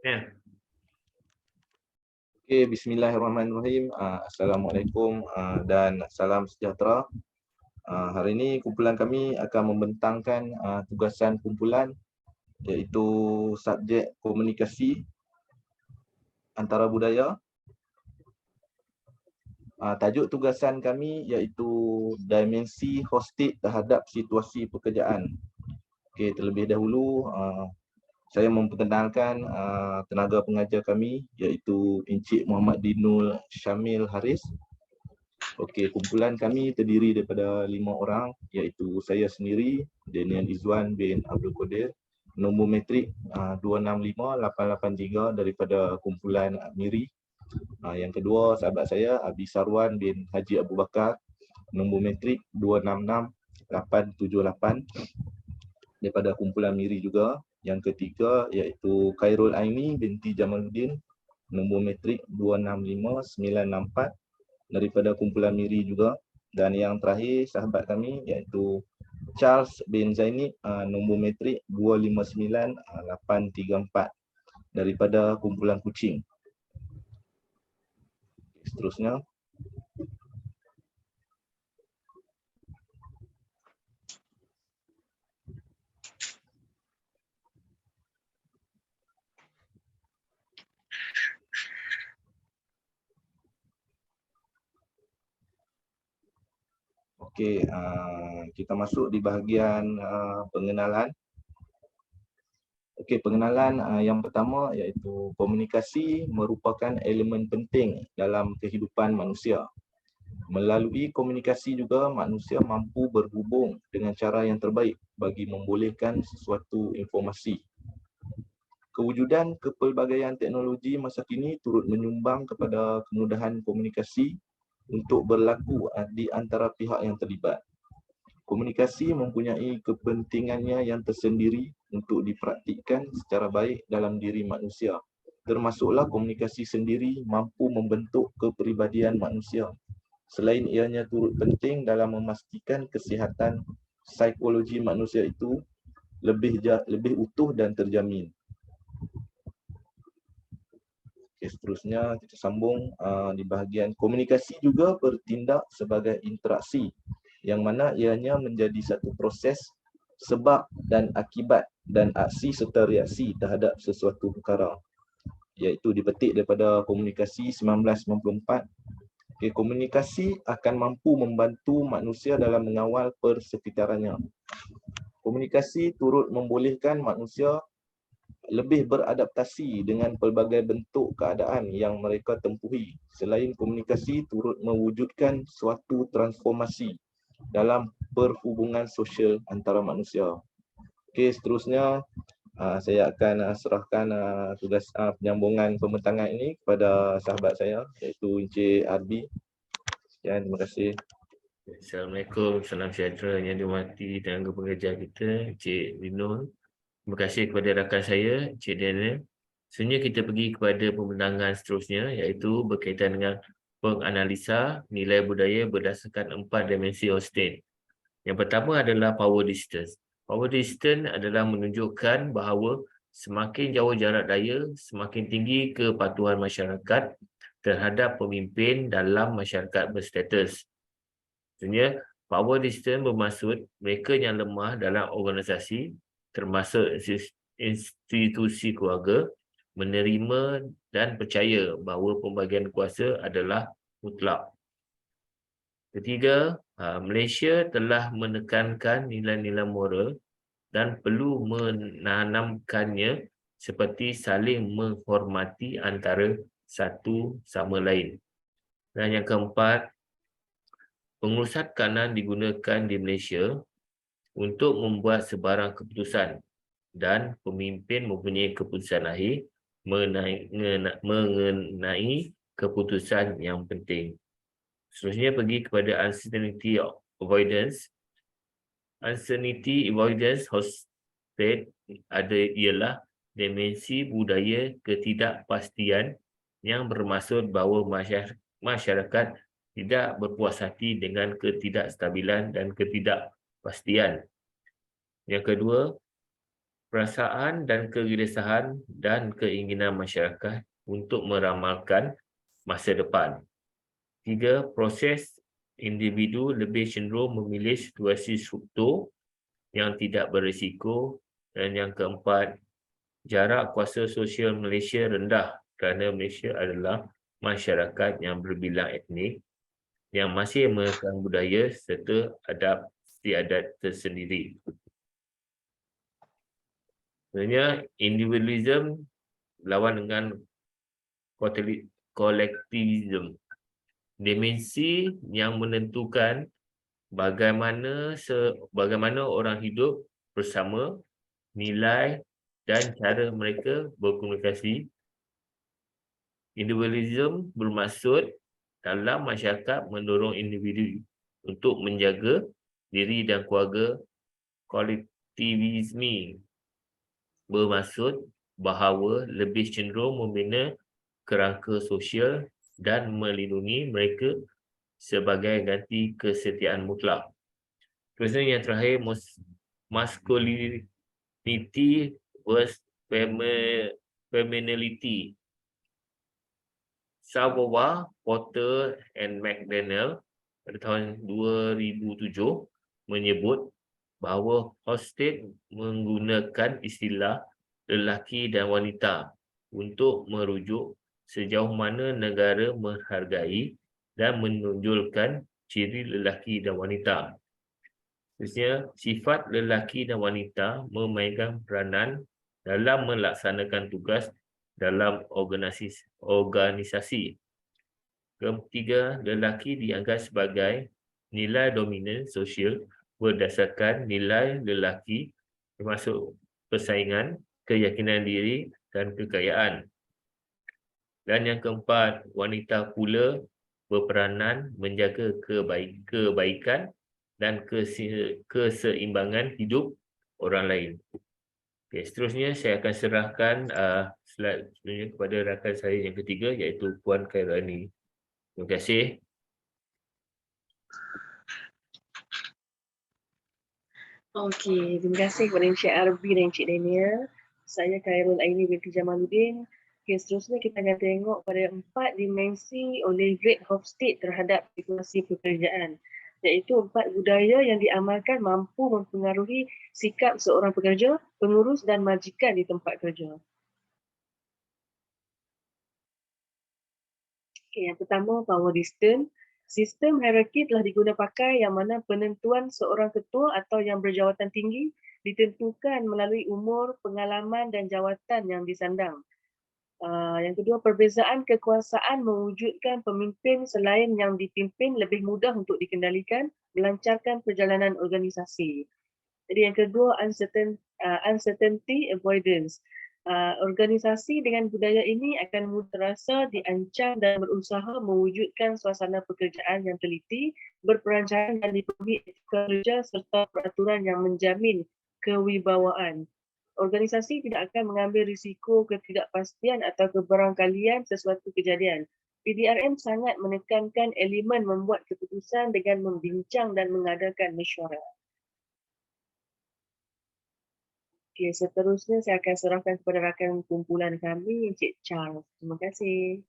Ya. Okey, bismillahirrahmanirrahim. Assalamualaikum dan salam sejahtera. Hari ini kumpulan kami akan membentangkan tugasan kumpulan iaitu subjek komunikasi antara budaya. Tajuk tugasan kami iaitu dimensi hosted terhadap situasi pekerjaan. Okey, terlebih dahulu saya memperkenalkan tenaga pengajar kami iaitu Encik Muhammad Dinul Syamil Haris. Okey, kumpulan kami terdiri daripada 5 orang iaitu saya sendiri, Daniel Izwan bin Abdul Qadir, nombor matrik 265883 daripada kumpulan MIRI. Yang kedua, sahabat saya Abi Sarwan bin Haji Abu Bakar, nombor matrik 266878 daripada kumpulan MIRI juga. Yang ketiga iaitu Khairul Aini binti Jamaluddin, nombor matrik 265964 daripada kumpulan MIRI juga. Dan yang terakhir sahabat kami iaitu Charles bin Zainib, nombor matrik 259834 daripada kumpulan Kuching. Seterusnya, okey, kita masuk di bahagian pengenalan. Okey, pengenalan yang pertama iaitu komunikasi merupakan elemen penting dalam kehidupan manusia. Melalui komunikasi juga manusia mampu berhubung dengan cara yang terbaik bagi membolehkan sesuatu informasi. Kewujudan kepelbagaian teknologi masa kini turut menyumbang kepada kemudahan komunikasi untuk berlaku di antara pihak yang terlibat. Komunikasi mempunyai kepentingannya yang tersendiri untuk dipraktikkan secara baik dalam diri manusia. Termasuklah komunikasi sendiri mampu membentuk kepribadian manusia. Selain ianya turut penting dalam memastikan kesihatan psikologi manusia itu lebih utuh dan terjamin. Okay, seterusnya kita sambung di bahagian komunikasi juga bertindak sebagai interaksi yang mana ianya menjadi satu proses sebab dan akibat dan aksi serta reaksi terhadap sesuatu perkara, iaitu dipetik daripada komunikasi 1994. Okay, komunikasi akan mampu membantu manusia dalam mengawal persekitarannya. Komunikasi turut membolehkan manusia lebih beradaptasi dengan pelbagai bentuk keadaan yang mereka tempuhi. Selain komunikasi turut mewujudkan suatu transformasi dalam perhubungan sosial antara manusia. Okey, seterusnya saya akan serahkan tugas penyambungan pembentangan ini kepada sahabat saya iaitu Encik Arbi. Sekian, terima kasih. Assalamualaikum, salam sejahtera yang dihormati tenaga pengajar kita, Encik Dinul. Terima kasih kepada rakan saya, Encik Daniel. Sebenarnya kita pergi kepada pembentangan seterusnya iaitu berkaitan dengan penganalisa nilai budaya berdasarkan 4 dimensi Austin. Yang pertama adalah power distance. Power distance adalah menunjukkan bahawa semakin jauh jarak daya, semakin tinggi kepatuhan masyarakat terhadap pemimpin dalam masyarakat berstatus. Sebenarnya, power distance bermaksud mereka yang lemah dalam organisasi, termasuk institusi keluarga, menerima dan percaya bahawa pembagian kuasa adalah mutlak. Ketiga, Malaysia telah menekankan nilai-nilai moral dan perlu menanamkannya seperti saling menghormati antara satu sama lain. Dan yang keempat, pengurusan kanan digunakan di Malaysia untuk membuat sebarang keputusan dan pemimpin mempunyai keputusan akhir mengenai keputusan yang penting. Seterusnya pergi kepada uncertainty avoidance. Uncertainty avoidance hosted ialah dimensi budaya ketidakpastian yang bermaksud bahawa masyarakat tidak berpuas hati dengan ketidakstabilan dan ketidakpastian. Yang kedua, perasaan dan kegelisahan dan keinginan masyarakat untuk meramalkan masa depan. 3. Proses individu lebih cenderung memilih situasi struktur yang tidak berisiko. Dan yang keempat, jarak kuasa sosial Malaysia rendah kerana Malaysia adalah masyarakat yang berbilang etnik yang masih menekan budaya serta adat istiadat tersendiri. Sebenarnya individualism lawan dengan kolektivism. Dimensi yang menentukan bagaimana orang hidup bersama, nilai dan cara mereka berkomunikasi. Individualism bermaksud dalam masyarakat mendorong individu untuk menjaga diri dan keluarga. Kolektivisme bermaksud bahawa lebih cenderung membina kerangka sosial dan melindungi mereka sebagai ganti kesetiaan mutlak. Terusnya yang terakhir, masculinity versus femininity. Savoir, Porter and McDaniel pada tahun 2007 menyebut bahawa Hofstede menggunakan istilah lelaki dan wanita untuk merujuk sejauh mana negara menghargai dan menonjolkan ciri lelaki dan wanita. Maksudnya, sifat lelaki dan wanita memainkan peranan dalam melaksanakan tugas dalam organisasi. Ketiga, lelaki dianggap sebagai nilai dominan sosial berdasarkan nilai lelaki termasuk persaingan, keyakinan diri dan kekayaan. Dan yang keempat, wanita pula berperanan menjaga kebaikan dan keseimbangan hidup orang lain. Okay, seterusnya saya akan serahkan slide sebenarnya kepada rakan saya yang ketiga iaitu Puan Khairani. Terima kasih. Okey, terima kasih kepada Encik Arbi dan Encik Daniel. Saya Khairul Aini binti Jamaluddin. Okey, seterusnya kita akan tengok pada 4 dimensi oleh Great Hofstede terhadap situasi pekerjaan, iaitu 4 budaya yang diamalkan mampu mempengaruhi sikap seorang pekerja, pengurus dan majikan di tempat kerja. Okay, yang pertama, power distance. Sistem hierarki telah digunakan pakai yang mana penentuan seorang ketua atau yang berjawatan tinggi ditentukan melalui umur, pengalaman dan jawatan yang disandang. Yang kedua, perbezaan kekuasaan mewujudkan pemimpin selain yang dipimpin lebih mudah untuk dikendalikan, melancarkan perjalanan organisasi. Jadi yang kedua, uncertainty avoidance. Organisasi dengan budaya ini akan mudah terasa diancam dan berusaha mewujudkan suasana pekerjaan yang teliti, berperancangan dan dipenuhi etika kerja serta peraturan yang menjamin kewibawaan. Organisasi tidak akan mengambil risiko ketidakpastian atau kebarangkalian sesuatu kejadian. PDRM sangat menekankan elemen membuat keputusan dengan membincang dan mengadakan mesyuarat. Okey, seterusnya saya akan serahkan kepada rakan kumpulan kami, Encik Charles. Terima kasih.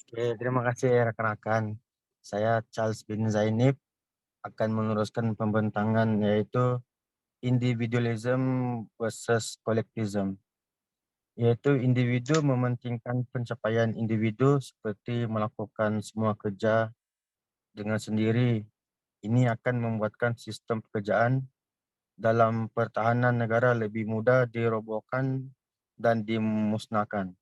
Okey, terima kasih rakan-rakan. Saya Charles bin Zainib akan meneruskan pembentangan iaitu individualism versus collectivism. Iaitu individu mementingkan pencapaian individu seperti melakukan semua kerja dengan sendiri. Ini akan membuatkan sistem pekerjaan dalam pertahanan negara lebih mudah dirobohkan dan dimusnahkan.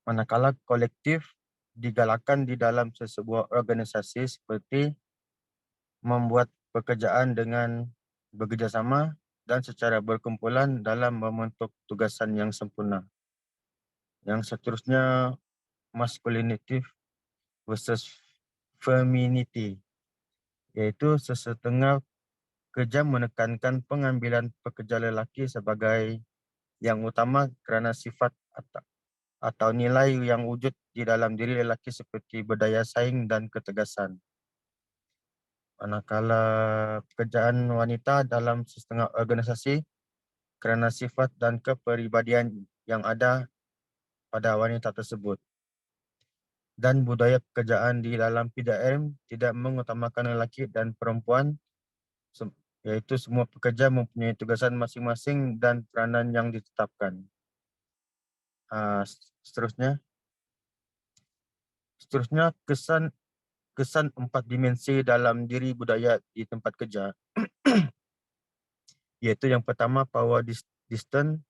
Manakala kolektif digalakkan di dalam sesebuah organisasi seperti membuat pekerjaan dengan bekerjasama dan secara berkumpulan dalam membentuk tugasan yang sempurna. Yang seterusnya, masculinity versus femininity, iaitu sesetengah kerja menekankan pengambilan pekerja lelaki sebagai yang utama kerana sifat atau nilai yang wujud di dalam diri lelaki seperti berdaya saing dan ketegasan. Manakala pekerjaan wanita dalam setengah organisasi kerana sifat dan kepribadian yang ada pada wanita tersebut. Dan budaya pekerjaan di dalam PDRM tidak mengutamakan lelaki dan perempuan, yaitu semua pekerja mempunyai tugasan masing-masing dan peranan yang ditetapkan. Seterusnya kesan 4 dimensi dalam diri budaya di tempat kerja. Yaitu yang pertama, power distance,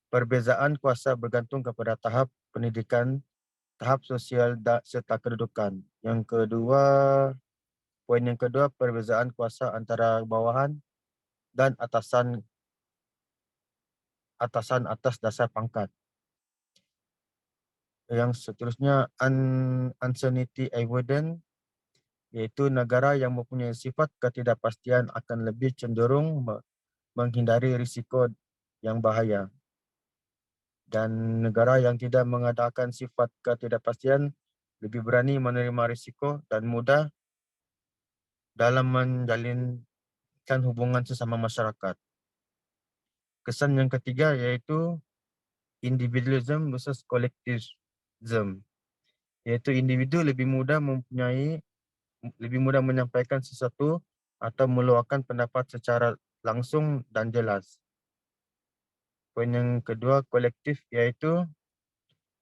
perbezaan kuasa bergantung kepada tahap pendidikan, tahap sosial serta kedudukan. Poin yang kedua, perbezaan kuasa antara bawahan dan atasan atas dasar pangkat. Yang seterusnya, uncertainty avoidance, yaitu negara yang mempunyai sifat ketidakpastian akan lebih cenderung menghindari risiko yang bahaya. Dan negara yang tidak mengadakan sifat ketidakpastian lebih berani menerima risiko dan mudah dalam menjalinkan hubungan sesama masyarakat. Kesan yang ketiga yaitu individualism versus collectivism, yaitu individu lebih mudah menyampaikan sesuatu atau meluahkan pendapat secara langsung dan jelas. Poin yang kedua, kolektif, yaitu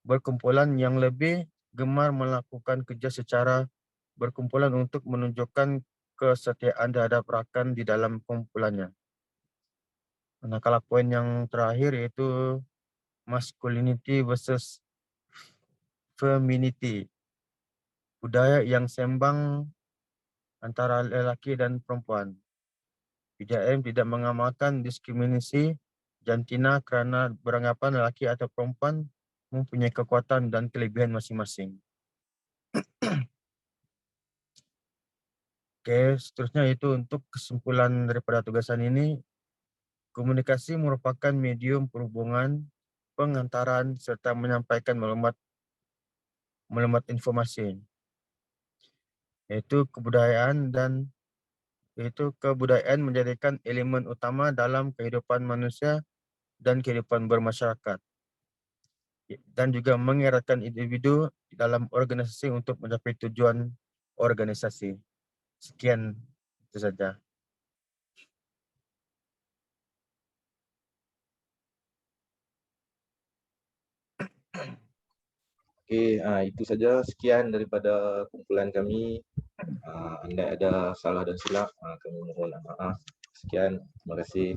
berkumpulan yang lebih gemar melakukan kerja secara berkumpulan untuk menunjukkan kesetiaan terhadap rakan di dalam kumpulannya. Nah, kalau poin yang terakhir yaitu masculinity versus femininity, budaya yang seimbang antara lelaki dan perempuan. PDRM tidak mengamalkan diskriminasi jantina kerana beranggapan lelaki atau perempuan mempunyai kekuatan dan kelebihan masing-masing. Oke, seterusnya itu untuk kesimpulan daripada tugasan ini. Komunikasi merupakan medium perhubungan, pengantaran serta menyampaikan maklumat informasi. Yaitu kebudayaan menjadikan elemen utama dalam kehidupan manusia dan kehidupan bermasyarakat. Dan juga mengeratkan individu dalam organisasi untuk mencapai tujuan organisasi. Sekian, itu saja. Okey, itu saja sekian daripada kumpulan kami. Andai ada salah dan silap, kami mohon maaf. Sekian, terima kasih.